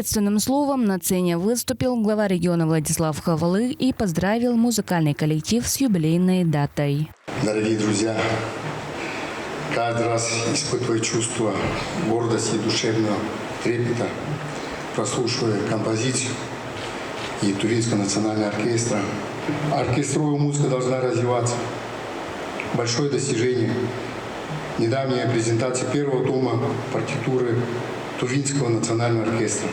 приветственным словом на сцене выступил глава региона Владислав Хавалы и поздравил музыкальный коллектив с юбилейной датой. Дорогие друзья, каждый раз испытываю чувство гордости и душевного трепета, прослушивая композицию и Тувинского национального оркестра. Оркестровая музыка должна развиваться. Большое достижение. Недавняя презентация первого тома партитуры Тувинского национального оркестра.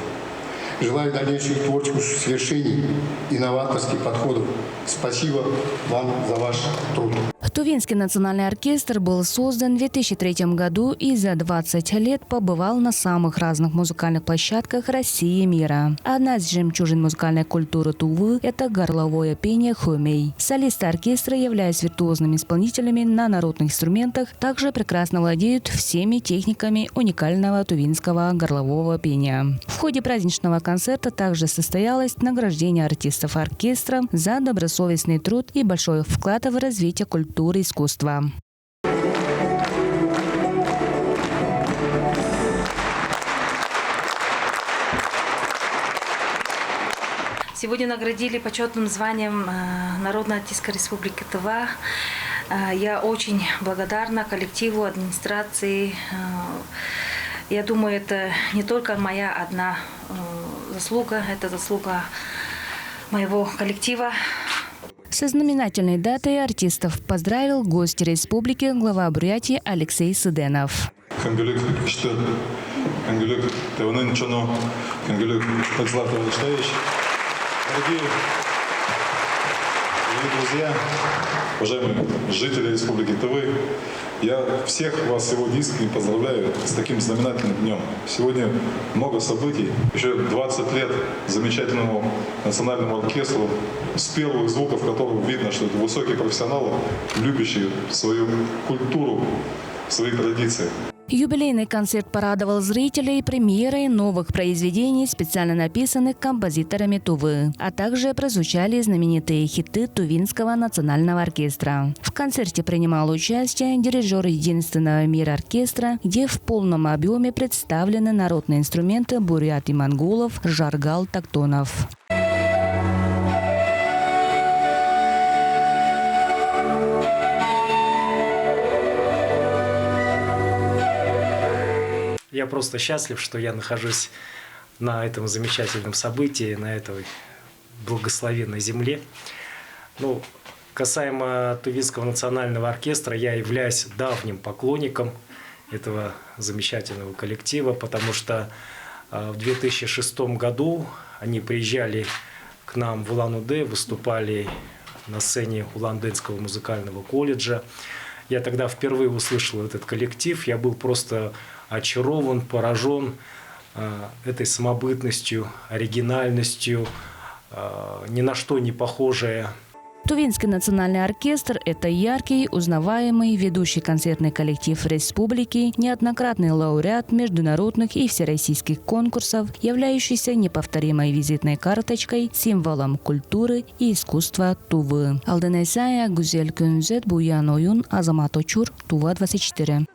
Желаю дальнейших творческих свершений и новаторских подходов. Спасибо вам за ваш труд. Тувинский национальный оркестр был создан в 2003 году и за 20 лет побывал на самых разных музыкальных площадках России и мира. Одна из жемчужин музыкальной культуры Тувы – это горловое пение хумей. Солисты оркестра, являясь виртуозными исполнителями на народных инструментах, также прекрасно владеют всеми техниками уникального тувинского горлового пения. В ходе праздничного концерта также состоялось награждение артистов оркестра за добросовестный труд и большой вклад в развитие культуры и искусства. Сегодня наградили почетным званием Народная артистка Республики Тыва. Я очень благодарна коллективу, администрации. Я думаю, это не только моя одна заслуга, это заслуга моего коллектива. Со знаменательной датой артистов поздравил гость республики, глава Бурятии Алексей Сыденов. Дорогие друзья, уважаемые жители Республики Тывы, я всех вас сегодня искренне поздравляю с таким знаменательным днем. Сегодня много событий. Еще 20 лет замечательному национальному оркестру, с первых звуков которого видно, что это высокие профессионалы, любящие свою культуру, свои традиции. Юбилейный концерт порадовал зрителей премьерой новых произведений, специально написанных композиторами Тувы, а также прозвучали знаменитые хиты Тувинского национального оркестра. В концерте принимал участие дирижер единственного в мире оркестра, где в полном объеме представлены народные инструменты бурят и монголов Жаргал Тактонов. Я просто счастлив, что я нахожусь на этом замечательном событии, на этой благословенной земле. Ну, касаемо Тувинского национального оркестра, я являюсь давним поклонником этого замечательного коллектива, потому что в 2006 году они приезжали к нам в Улан-Удэ, выступали на сцене Улан-Удэнского музыкального колледжа. Я тогда впервые услышал этот коллектив, я был просто очарован, поражен этой самобытностью, оригинальностью, ни на что не похожая. Тувинский национальный оркестр – это яркий, узнаваемый, ведущий концертный коллектив республики, неоднократный лауреат международных и всероссийских конкурсов, являющийся неповторимой визитной карточкой, символом культуры и искусства Тувы. Алтынайсая, Гузель Көнзет, Буян Оюн, Азамат Очур, Тува 24.